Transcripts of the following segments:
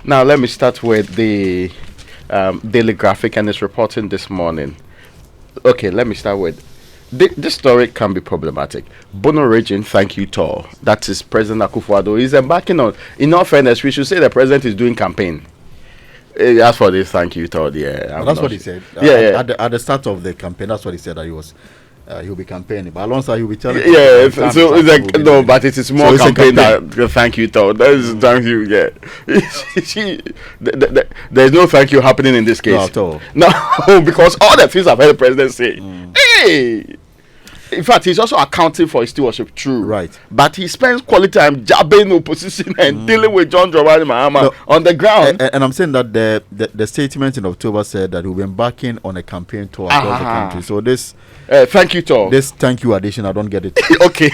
Now, let me start with the Daily Graphic and its reporting this morning. Okay, let me start with this story can be problematic. Bono region, thank you, Tor. That is President Akufo-Addo. He's embarking on. In all fairness, we should say the president is doing campaign. As for this, thank you, Todd. Yeah, that's what he said. Yeah. At the start of the campaign, that's what he said, that he'll be campaiging. But alongside, he'll be telling. Yeah, so it's like no, but it is more campaign that thank you, Todd. That is thank you. Yeah, there's no thank you happening in this case. No, at all. No, because all the things I've heard the president say. Hey. In fact, he's also accounting for his stewardship, true. Right. But he spends quality time jabbing opposition and dealing with John Dramani Mahama on the ground. And I'm saying that the statement in October said that he'll be embarking on a campaign tour across the country. So this... thank you, Tor. This thank you addition, I don't get it. Okay.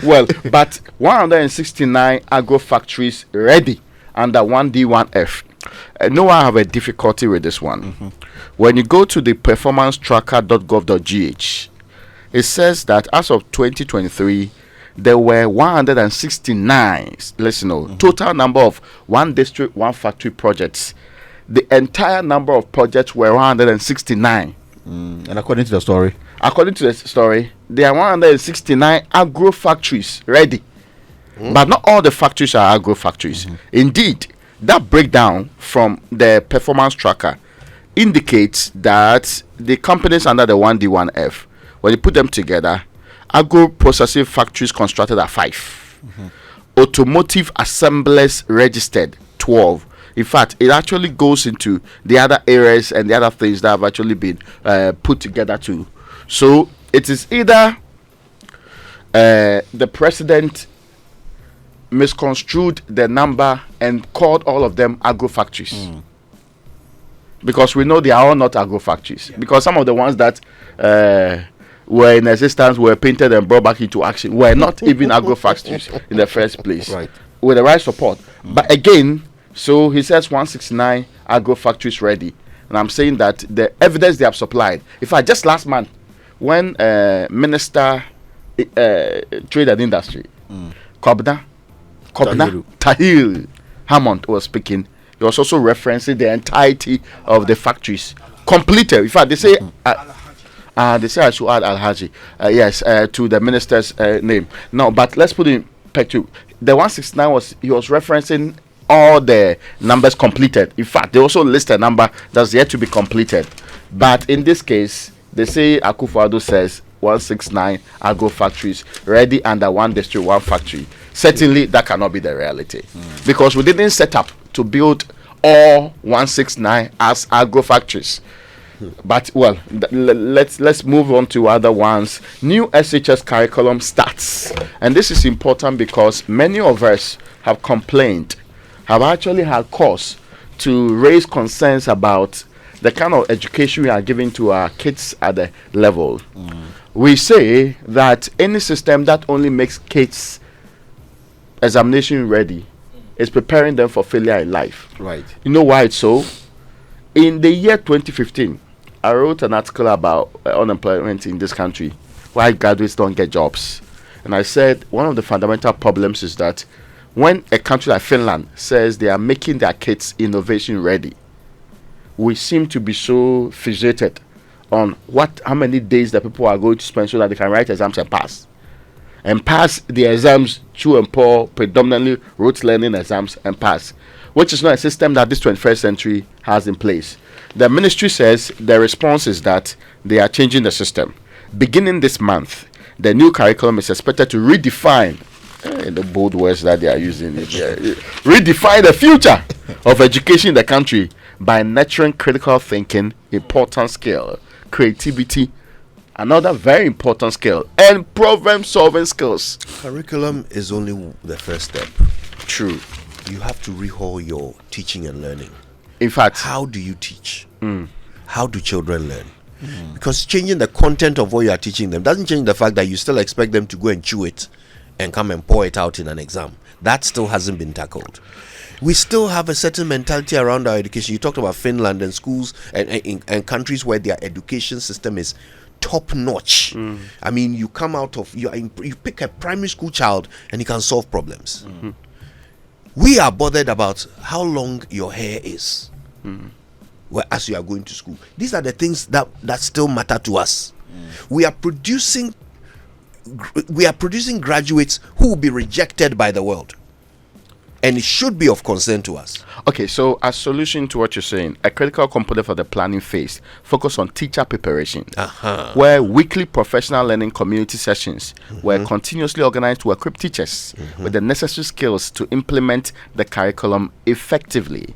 Well, but 169 agro factories ready under 1D1F. No one have a difficulty with this one. When you go to the performancetracker.gov.gh, it says that as of 2023, there were 169, total number of one district, one factory projects. The entire number of projects were 169. And according to the story? According to the story, there are 169 agro factories ready. But not all the factories are agro factories. Indeed, that breakdown from the performance tracker indicates that the companies under the 1D1F, when you put them together, agro processing factories constructed are 5. Automotive assemblers registered 12. In fact, it actually goes into the other areas and the other things that have actually been put together too. So it is either the president misconstrued the number and called all of them agro factories. Because we know they are all not agro factories. Yeah. Because some of the ones that were in existence, were painted and brought back into action, were not even agro factories in the first place. Right. With the right support. But again, so he says 169 agro factories ready. And I'm saying that the evidence they have supplied, in fact, just last month, when Minister Trade and Industry, Kobna Tahir Hammond was speaking, he was also referencing the entirety of the factories completed. In fact, they say they say I should add Al-Haji to the minister's name. No, but let's put it in perspective. The 169 he was referencing all the numbers completed. In fact, they also list a number that's yet to be completed. But in this case, they say Akufo-Addo says 169 agro factories ready under one district, one factory. Certainly, that cannot be the reality because we didn't set up to build all 169 as agro factories. But well, let's move on to other ones. New SHS curriculum starts, and this is important because many of us have complained, have actually had cause to raise concerns about the kind of education we are giving to our kids at the level. We say that any system that only makes kids examination ready is preparing them for failure in life. Right. You know why it's so? In the year 2015, I wrote an article about unemployment in this country, why graduates don't get jobs. And I said one of the fundamental problems is that when a country like Finland says they are making their kids innovation ready, we seem to be so fixated on how many days that people are going to spend so that they can write exams and pass. And pass the exams true and poor, predominantly rote learning exams and pass, which is not a system that this 21st century has in place. The ministry says the response is that they are changing the system. Beginning this month, the new curriculum is expected to redefine the bold words that they are using, redefine the future of education in the country by nurturing critical thinking, important skill, creativity, another very important skill, and problem solving skills. Curriculum is only the first step. True. You have to rehaul your teaching and learning. In fact, how do you teach? How do children learn? Because changing the content of what you are teaching them doesn't change the fact that you still expect them to go and chew it and come and pour it out in an exam. That still hasn't been tackled. We still have a certain mentality around our education. You talked about Finland and schools and countries where their education system is top notch. I mean, you come out of you pick a primary school child and he can solve problems. We are bothered about how long your hair is as you are going to school. These are the things that still matter to us. We are producing graduates who will be rejected by the world, and it should be of concern to us. Okay, so as solution to what you're saying, a critical component for the planning phase focus on teacher preparation, where weekly professional learning community sessions were continuously organized to equip teachers with the necessary skills to implement the curriculum effectively.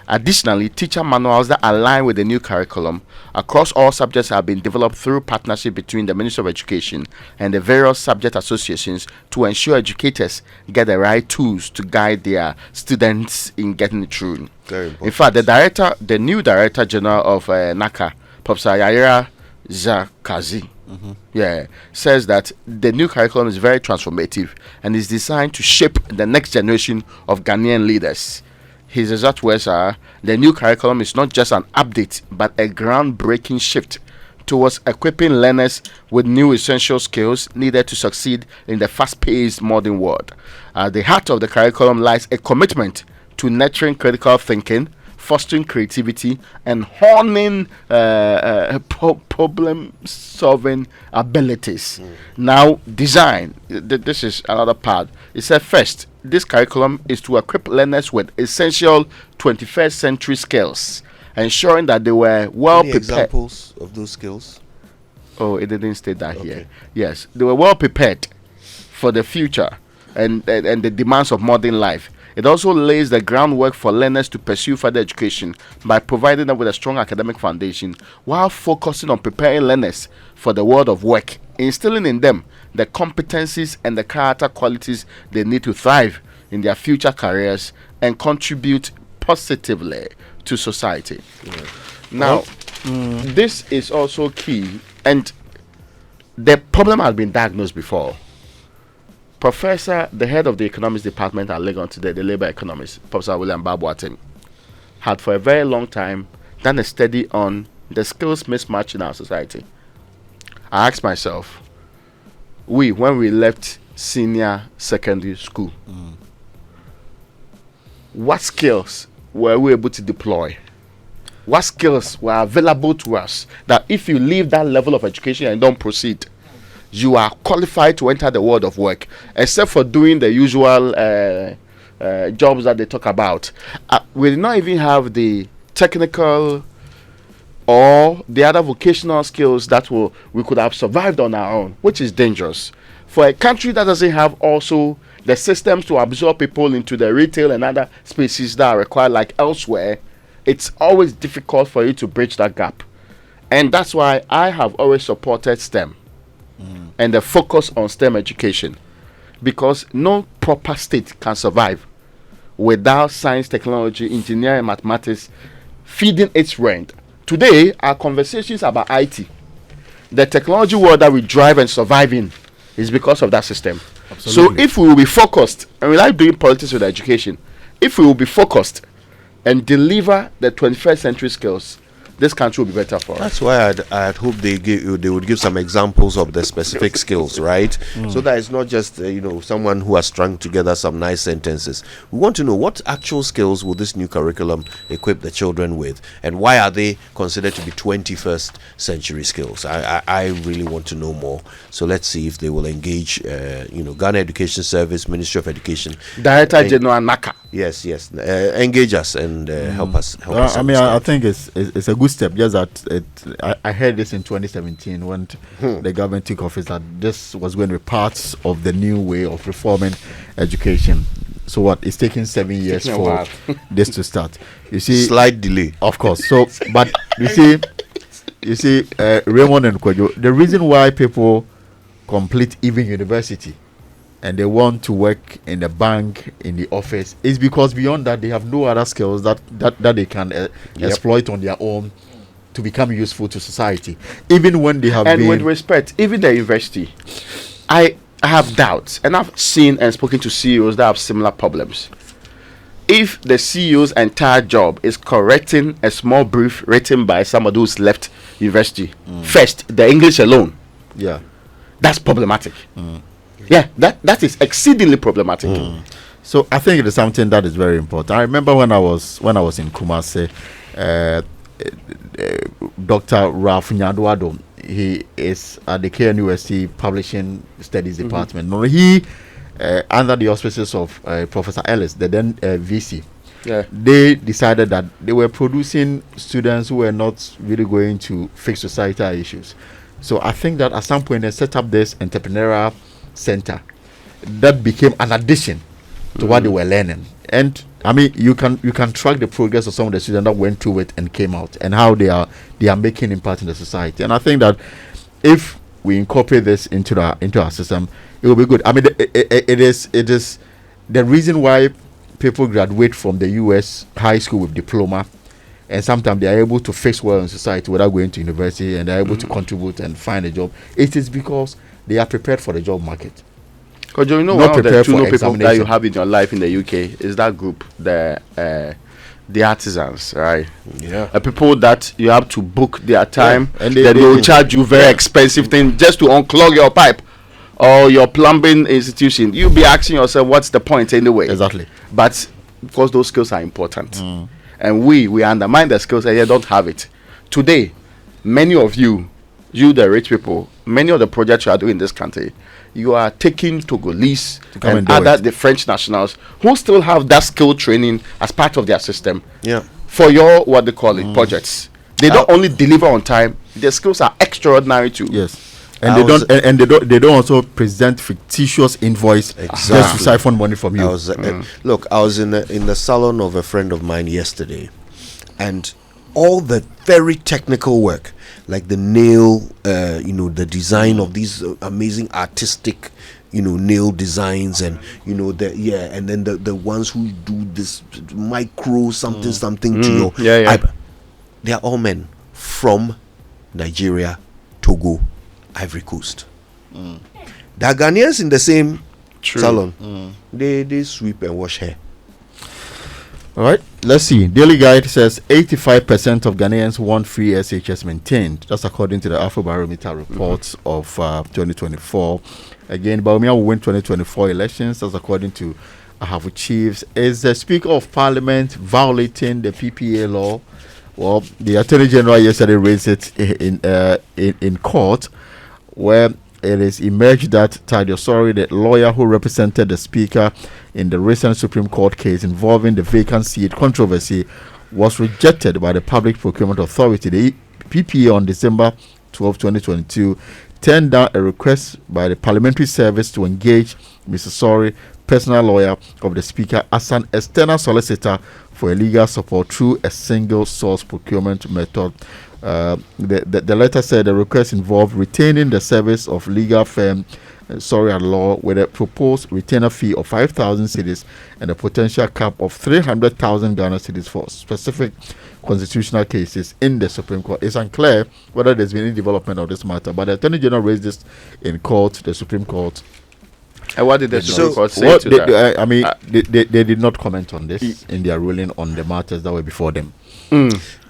Additionally, teacher manuals that align with the new curriculum across all subjects have been developed through partnership between the Ministry of Education and the various subject associations to ensure educators get the right tools to guide their students in getting it through. Very important. In fact, the new Director General of NACA, Professor Yaira Zakazi, says that the new curriculum is very transformative and is designed to shape the next generation of Ghanaian leaders. His exact words are, the new curriculum is not just an update, but a groundbreaking shift towards equipping learners with new essential skills needed to succeed in the fast-paced modern world. At the heart of the curriculum lies a commitment to nurturing critical thinking, fostering creativity, and honing problem-solving abilities. Now, design. This is another part. It said, first, this curriculum is to equip learners with essential 21st century skills, ensuring that they were well Any prepared. examples of those skills? Oh, it didn't state that here. Yes, they were well prepared for the future and the demands of modern life. It also lays the groundwork for learners to pursue further education by providing them with a strong academic foundation while focusing on preparing learners for the world of work, instilling in them the competencies and the character qualities they need to thrive in their future careers and contribute positively to society. Now, this is also key, and the problem has been diagnosed before. The head of the economics department at Legon today, the labor economist, Professor William Babwatin, had for a very long time done a study on the skills mismatch in our society. I asked myself, when we left senior secondary school, what skills were we able to deploy? What skills were available to us that if you leave that level of education and don't proceed, you are qualified to enter the world of work, except for doing the usual jobs that they talk about. We did not even have the technical or the other vocational skills that we could have survived on our own, which is dangerous. For a country that doesn't have also the systems to absorb people into the retail and other spaces that are required like elsewhere, it's always difficult for you to bridge that gap. And that's why I have always supported STEM and the focus on STEM education, because no proper state can survive without science, technology, engineering, mathematics feeding its rent. Today, our conversations about IT, the technology world that we drive and survive in, is because of that system. Absolutely. So if we will be focused, and we like doing politics with education, if we will be focused and deliver the 21st century skills, this country will be better for us. That's why I'd hope they would give some examples of the specific skills, right? So that it's not just someone who has strung together some nice sentences. We want to know what actual skills will this new curriculum equip the children with, and why are they considered to be 21st century skills? I really want to know more. So let's see if they will engage Ghana Education Service, Ministry of Education, Director General NACA. Yes, engage us and help us. I mean, I think it's a good step. Just that I heard this in 2017 when the government took office, that this was going to be part of the new way of reforming education. So what? It's taking 7 years for this to start. You see, slight delay, of course. So, but you see, Raymond and Kwadwo, the reason why people complete even university and they want to work in the bank, in the office, is because beyond that they have no other skills that they can exploit on their own to become useful to society. Even when they have with respect, even the university, I have doubts, and I've seen and spoken to CEOs that have similar problems. If the CEO's entire job is correcting a small brief written by somebody who's left university, first, the English alone, that's problematic. Yeah, that is exceedingly problematic. So I think it is something that is very important. I remember when I was in Kumasi, Dr. Ralph Nyaduado, he is at the KNUST Publishing Studies Department. No, he under the auspices of Professor Ellis, the then VC. Yeah. They decided that they were producing students who were not really going to fix societal issues. So I think that at some point they set up this entrepreneurial center that became an addition to what they were learning. And I mean, you can track the progress of some of the students that went through it and came out, and how they are making impact in the society. And I think that if we incorporate this into our system, it will be good. I mean, it is the reason why people graduate from the US high school with diploma, and sometimes they are able to fix well in society without going to university, and they are able to contribute and find a job. It is because they are prepared for the job market. Because you know, Not one of the prepared two for people that you examination. have in your life in the UK is that group, the artisans, right? Yeah. People that you have to book their time, and then they will charge you very expensive thing just to unclog your pipe or your plumbing institution. You'll be asking yourself, what's the point anyway? Exactly. But because those skills are important, and we undermine the skills and you don't have it. Today, many of you the rich people, many of the projects you are doing in this country, you are taking Togolese come and and do other it. the French nationals who still have that skill training as part of their system. Yeah. For your what they call it projects. They don't only deliver on time, their skills are extraordinary too. Yes. And I they was- don't and they don't also present fictitious invoice just to Exactly. siphon money from you. I was look. I was in the salon of a friend of mine yesterday, and all the very technical work, like the nail, the design of these amazing artistic, nail designs, and and then the ones who do this micro something to your Yeah, yeah. they are all men from Nigeria, Togo, Ivory Coast. There are Ghanaians in the same True. salon. They sweep and wash hair. All right, let's see. Daily Guide says 85% of Ghanaians want free SHS maintained. That's according to the Afrobarometer report of 2024. Again, Bawumia will win 2024 elections. That's according to Ahavu Chiefs. Is the Speaker of Parliament violating the PPA law? Well, the Attorney General yesterday raised it in court, where it is emerged that Tadio Sori, the lawyer who represented the Speaker in the recent Supreme Court case involving the vacant seat controversy, was rejected by the Public Procurement Authority. The PPA on December 12, 2022, turned down a request by the Parliamentary Service to engage Mr. Sori, personal lawyer of the Speaker, as an external solicitor for legal support through a single source procurement method. The letter said the request involved retaining the service of legal firm Sori and Law with a proposed retainer fee of 5,000 cedis and a potential cap of 300,000 Ghana cedis for specific constitutional cases in the Supreme Court. It's unclear whether there's been any development of this matter, but the Attorney General raised this in court, the Supreme Court. And what did the So, Supreme Court say What to they, that? they did not comment on this in their ruling on the matters that were before them.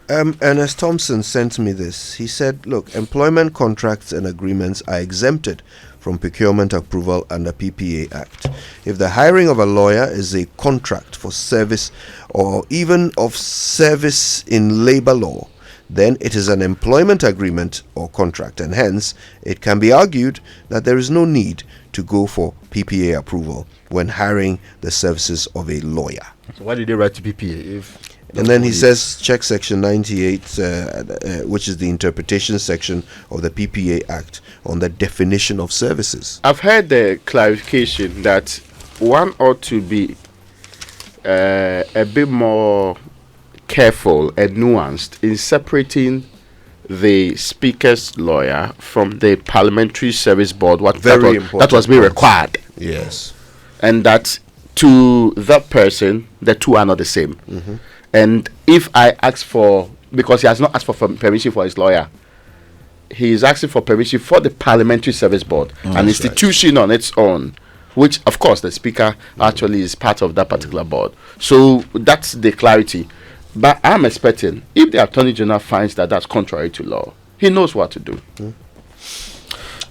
Ernest Thompson sent me this. He said, look, employment contracts and agreements are exempted from procurement approval under PPA Act. If the hiring of a lawyer is a contract for service or even of service in labor law, then it is an employment agreement or contract, and hence it can be argued that there is no need to go for PPA approval when hiring the services of a lawyer. So why did they write to PPA? And then he says, check section 98, which is the interpretation section of the PPA Act on the definition of services. I've heard the clarification that one ought to be a bit more careful and nuanced in separating the Speaker's lawyer from the Parliamentary Service Board. Very that important was being point. required, Yes. and that to that person, the two are not the same. And if I ask for, because he has not asked for permission for his lawyer, he is asking for permission for the Parliamentary Service Board, an institution on its own, which of course the Speaker actually is part of that particular board. So that's the clarity. But I'm expecting, if the Attorney General finds that that's contrary to law, he knows what to do.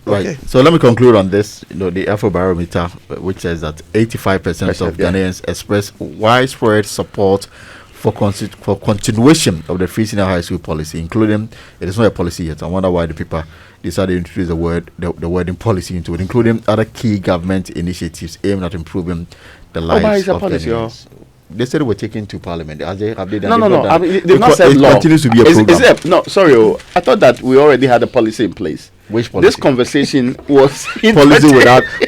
Right. Okay. So let me conclude on this. The Afrobarometer, which says that 85% of Ghanaians express widespread support for continuation of the free senior high school policy, including, it is not a policy yet. I wonder why the people decided to introduce the wording policy into it, including other key government initiatives aimed at improving the lives of Ghanaians. They said they were taken to Parliament. Have they done? No. I mean, they've not said law. It continues to be a program. No, sorry. I thought that we already had a policy in place. Which policy? This conversation was policy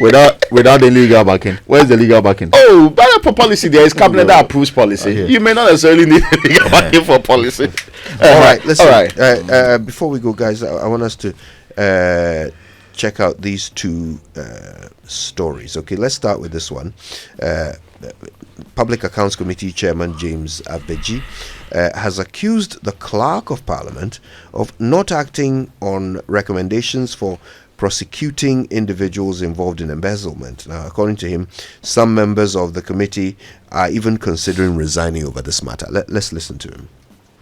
without the legal backing. Where's the legal backing? Oh, but for policy, there is cabinet that approves policy. You may not necessarily need legal backing for policy. All right. Listen. Before we go, guys, I want us to check out these two stories. Okay, let's start with this one. Public Accounts Committee Chairman James Abeji has accused the Clerk of Parliament of not acting on recommendations for prosecuting individuals involved in embezzlement. Now, according to him, some members of the committee are even considering resigning over this matter. Let's listen to him.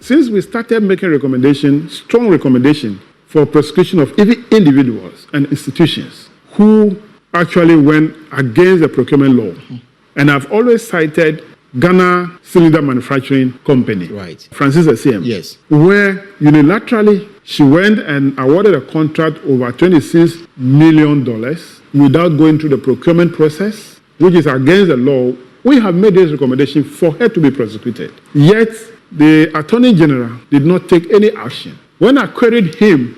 Since we started making strong recommendation for prosecution of individuals and institutions who actually went against the procurement law, and I've always cited Ghana Cylinder Manufacturing Company, right, Francis SCM, yes, where unilaterally she went and awarded a contract over $26 million without going through the procurement process, which is against the law. We have made this recommendation for her to be prosecuted. Yet the Attorney General did not take any action. When I queried him,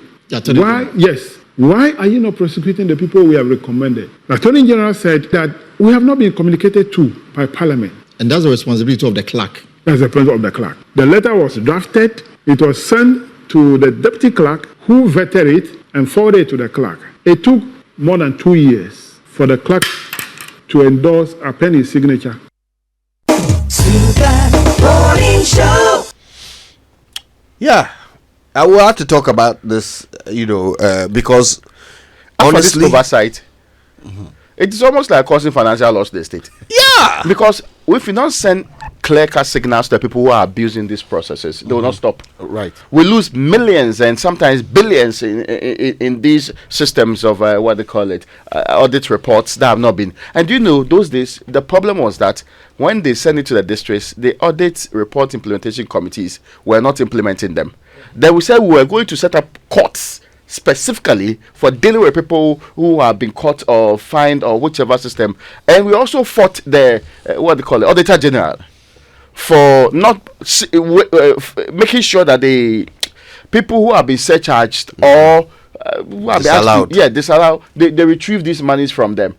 why are you not prosecuting the people we have recommended? The Attorney General said that we have not been communicated to by Parliament. And that's the responsibility of the clerk. That's the responsibility of the clerk. The letter was drafted. It was sent to the deputy clerk, who vetted it and forwarded it to the clerk. It took more than 2 years for the clerk to endorse a pen his signature. Yeah, I will have to talk about this, because honestly, this oversight, it is almost like causing financial loss to the state. Yeah, because if you don't send clear-cut signals to the people who are abusing these processes, they will not stop. Right. We lose millions and sometimes billions in these systems of audit reports that have not been. And those days, the problem was that when they send it to the districts, the audit report implementation committees were not implementing them. Then we said we were going to set up courts specifically for dealing with people who have been caught or fined or whichever system. And we also fought the Auditor General for not making sure that the people who have been surcharged or who have disallowed, they retrieve these monies from them.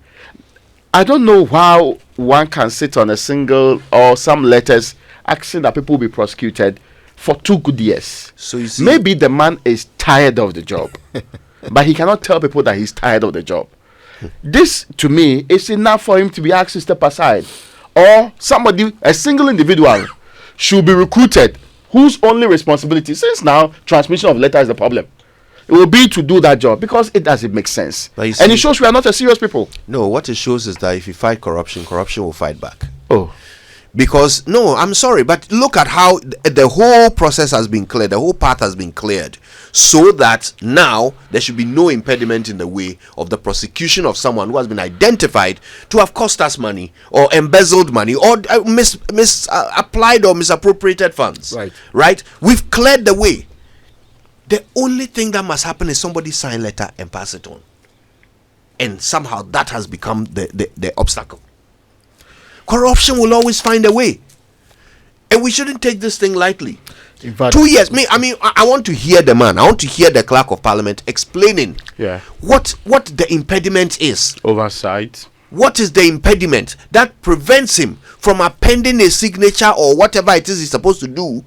I don't know how one can sit on a single or some letters asking that people be prosecuted for 2 good years. So you see, maybe the man is tired of the job, but he cannot tell people that he's tired of the job. This, to me, is enough for him to be asked to step aside. Or a single individual should be recruited whose only responsibility, since now transmission of letter is the problem, it will be to do that job, because it doesn't make sense. And it shows we are not a serious people. No, what it shows is that if you fight corruption, corruption will fight back. Oh. Because, no, I'm sorry, but look at how the whole process has been cleared, the whole path has been cleared, so that now there should be no impediment in the way of the prosecution of someone who has been identified to have cost us money, or embezzled money, or misapplied or misappropriated funds. Right? We've cleared the way. The only thing that must happen is somebody sign letter and pass it on. And somehow that has become the obstacle. Corruption will always find a way, and we shouldn't take this thing lightly. 2 years. I want to hear the man. I want to hear the Clerk of Parliament explaining what the impediment is. Oversight. What is the impediment that prevents him from appending a signature or whatever it is he's supposed to do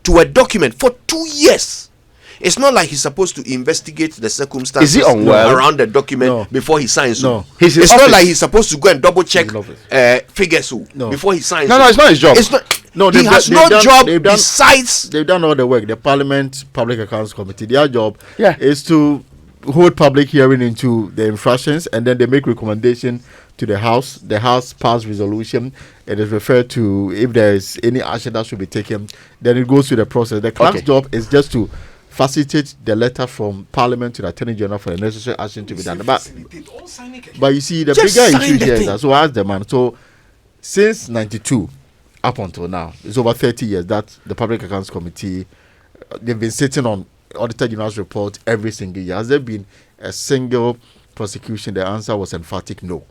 to a document for 2 years? It's not like he's supposed to investigate the circumstances around the document before he signs. No. It's not like he's supposed to go and double check figures before he signs. No, it's not his job. It's not. He has no job besides. They've done all the work. The Parliament Public Accounts Committee, their job is to hold public hearing into the infractions, and then they make recommendation to the House. The House pass resolution. It is referred to. If there is any action that should be taken, then it goes through the process. The clerk's job is just to facilitate the letter from Parliament to the Attorney General for the necessary action to be done. But you see, the Just bigger sign issue the here thing. is that, so ask the man. So since 92 up until now, it's over 30 years that the Public Accounts Committee, they've been sitting on Auditor General's report every single year. Has there been a single prosecution? The answer was emphatic no.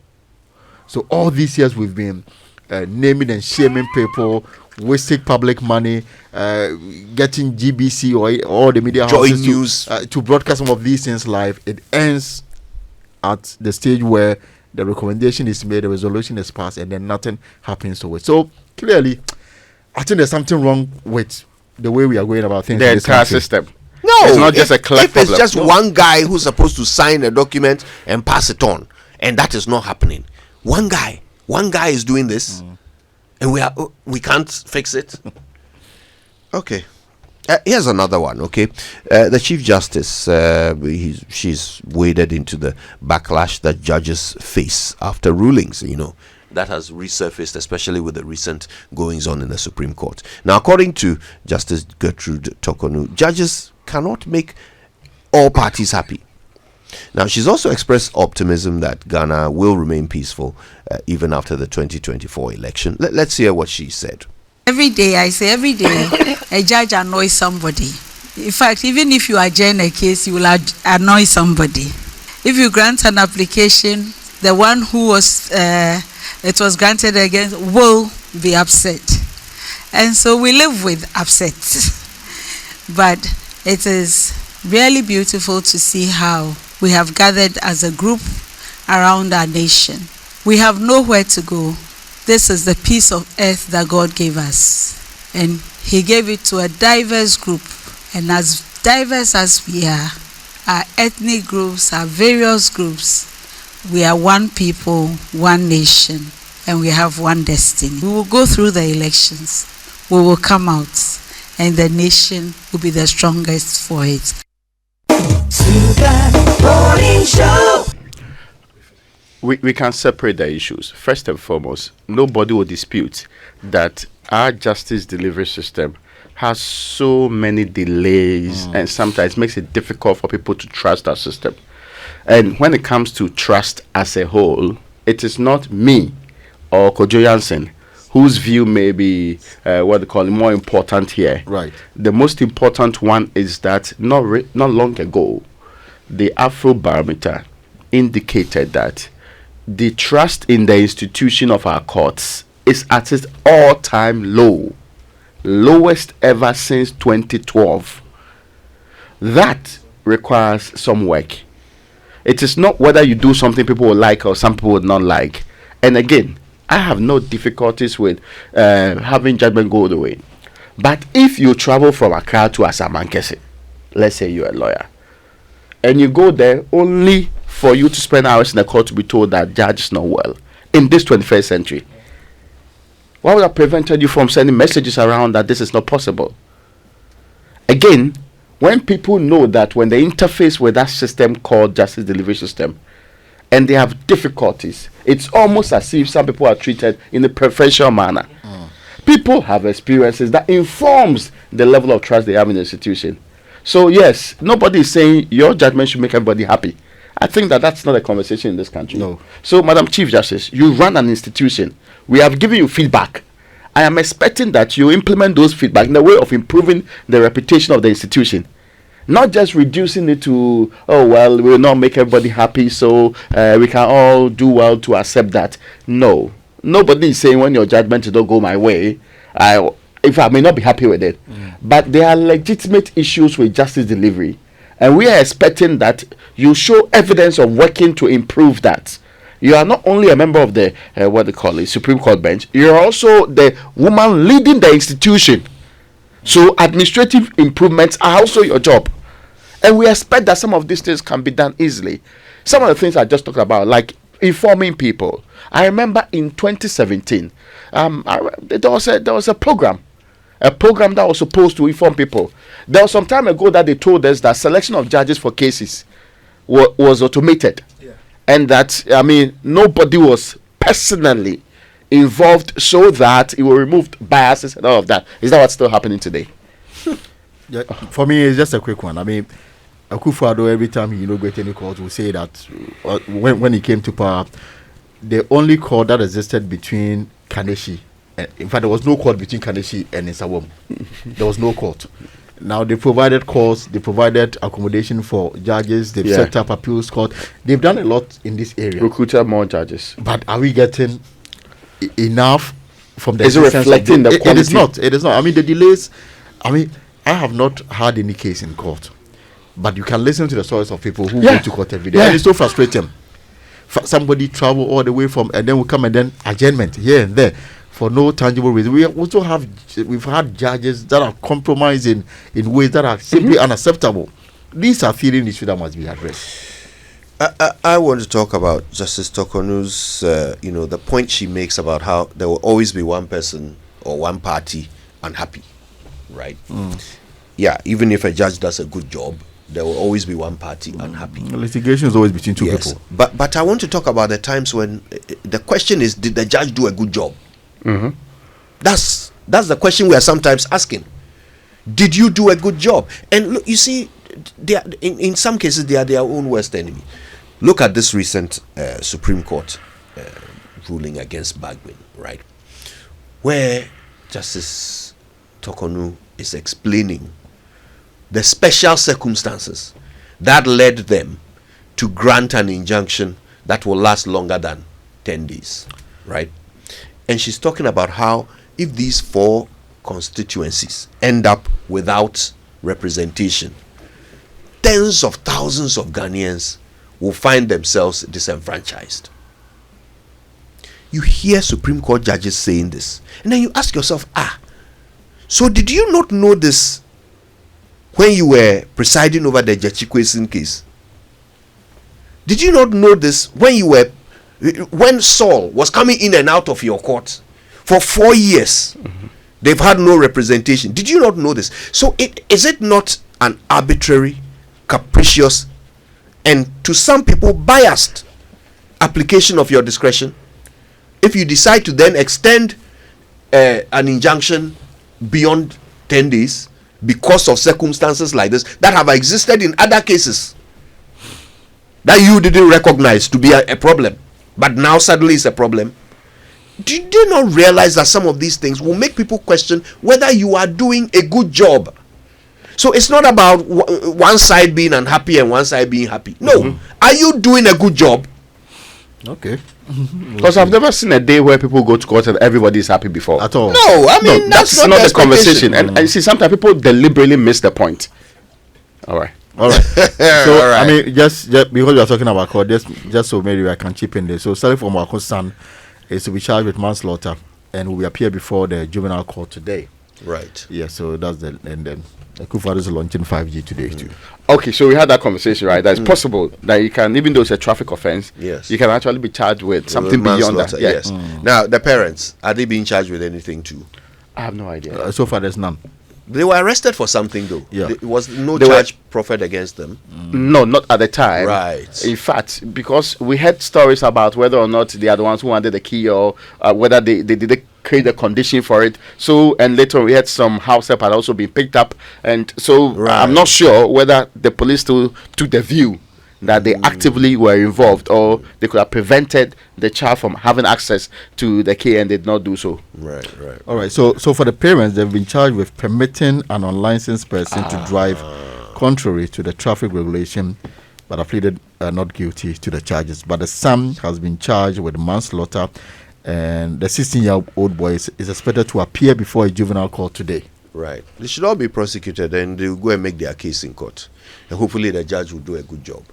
So all these years we've been naming and shaming people, wasting public money, getting GBC or all the media Joy houses News. to broadcast some of these things live. It ends at the stage where the recommendation is made, the resolution is passed, and then nothing happens to it. So clearly, I think there's something wrong with the way we are going about things. The in this entire country. system. No, It's not just a clerk If it's problem. just No. one guy who's supposed to sign a document and pass it on, and that is not happening. One guy is doing this, and we can't fix it. Okay, here's another one. Okay, the Chief Justice, she's waded into the backlash that judges face after rulings. That has resurfaced, especially with the recent goings on in the Supreme Court. Now, according to Justice Gertrude Torkonoo, judges cannot make all parties happy. Now, she's also expressed optimism that Ghana will remain peaceful even after the 2024 election. Let's hear what she said. Every day, a judge annoys somebody. In fact, even if you adjourn a case, you will annoy somebody. If you grant an application, the one who it was granted against will be upset. And so we live with upset. But it is really beautiful to see how we have gathered as a group around our nation. We have nowhere to go. This is the piece of earth that God gave us. And He gave it to a diverse group. And as diverse as we are, our ethnic groups, our various groups, we are one people, one nation, and we have one destiny. We will go through the elections. We will come out, and the nation will be the strongest for it. We can separate the issues. First and foremost, nobody will dispute that our justice delivery system has so many delays and sometimes makes it difficult for people to trust our system. And when it comes to trust as a whole, it is not me or Kojo Jansen whose view may be more important here. Right. The most important one is that not long ago, the Afrobarometer indicated that the trust in the institution of our courts is at its all-time low, lowest ever since 2012. That requires some work. It is not whether you do something people will like or some people would not like. And again, I have no difficulties with having judgment go the way. But if you travel from Accra to Asamankese, let's say you're a lawyer, and you go there only for you to spend hours in the court to be told that judge is not well in this 21st century, what would have prevented you from sending messages around that this is not possible? Again, when people know that when they interface with that system called justice delivery system and they have difficulties, it's almost as if some people are treated in a preferential manner. People have experiences that informs the level of trust they have in the institution. So yes, nobody is saying your judgment should make everybody happy. I think that that's not a conversation in this country. No. So, Madam Chief Justice, you run an institution. We have given you feedback. I am expecting that you implement those feedback in the way of improving the reputation of the institution. Not just reducing it to, oh, well, we will not make everybody happy, so we can all do well to accept that. No. Nobody is saying when your judgment did not go my way, if I may not be happy with it. But there are legitimate issues with justice delivery. And we are expecting that you show evidence of working to improve that. You are not only a member of the, Supreme Court bench, you are also the woman leading the institution. So administrative improvements are also your job. And we expect that some of these things can be done easily. Some of the things I just talked about, like informing people. I remember in 2017, there was a program that was supposed to inform people. There was some time ago that they told us that selection of judges for cases was automated. Yeah. And that, nobody was personally involved so that it will remove biases and all of that. Is that what's still happening today? Yeah, for me, it's just a quick one. I mean, Akufo-Addo, every time he inaugurated any court, will say that when he came to power, the only court that existed between Kaneshi, in fact, there was no court between Kaneshi and Nsawam. There was no court. Now they provided courts, they provided accommodation for judges, they've set up appeals court. They've done a lot in this area. Recruited more judges. But are we getting enough from the? Is it reflecting the quality? It is not. It is not. I mean, the delays. I mean, I have not had any case in court, but you can listen to the stories of people who go to court every day, and it's so frustrating. Somebody travel all the way from, and then we come and then adjournment here and there for no tangible reason. We've had judges that are compromising in ways that are simply unacceptable. These are feeling issues that must be addressed. I want to talk about Justice Torkonoo's, the point she makes about how there will always be one person or one party unhappy, right? Yeah, even if a judge does a good job, there will always be one party unhappy. Litigation is always between two people. But I want to talk about the times when the question is, did the judge do a good job? That's the question we are sometimes asking. Did you do a good job? And look, you see, they are, in some cases they are their own worst enemy. Look at this recent Supreme Court ruling against Bagwin, right, where Justice Torkonoo is explaining the special circumstances that led them to grant an injunction that will last longer than 10 days, right? And she's talking about how if these 4 constituencies end up without representation, tens of thousands of Ghanaians will find themselves disenfranchised. You hear Supreme Court judges saying this, and then you ask yourself, so did you not know this when you were presiding over the Jachikwesin case? Did you not know this when Saul was coming in and out of your court for 4 years? They've had no representation. Did you not know this? So is it not an arbitrary, capricious, and to some people biased application of your discretion if you decide to then extend an injunction beyond 10 days because of circumstances like this that have existed in other cases that you didn't recognize to be a problem, but now suddenly it's a problem? Do you not realize that some of these things will make people question whether you are doing a good job? So it's not about one side being unhappy and one side being happy. No. Are you doing a good job? Okay. Because I've never seen a day where people go to court and everybody is happy before. At all. No, I mean, that's not the conversation. And I see sometimes people deliberately miss the point. All right. So, all right. I mean, just because we are talking about court, just so maybe I can chip in there. So, Salif Omako's son is to be charged with manslaughter and will appear before the juvenile court today. Right. Yeah, so that's and then Akufo-Addo is launching 5G today too. Okay, so we had that conversation, right? That it's possible that you can, even though it's a traffic offense, you can actually be charged with something beyond that. Yes. Now, the parents, are they being charged with anything too? I have no idea. So far, there's none. They were arrested for something though. Yeah. There was no charge proffered against them. No, not at the time. Right. In fact, because we had stories about whether or not they are the ones who wanted the key or whether they did create a condition for it. So, and later we had some house help had also been picked up. And so I'm not sure whether the police still took the view that they actively were involved or they could have prevented the child from having access to the key and did not do so. Right. All right. So for the parents, they've been charged with permitting an unlicensed person to drive contrary to the traffic regulation, but have pleaded not guilty to the charges. But the son has been charged with manslaughter, and the 16-year-old boy is expected to appear before a juvenile court today. Right. They should all be prosecuted and they'll go and make their case in court. And hopefully the judge will do a good job.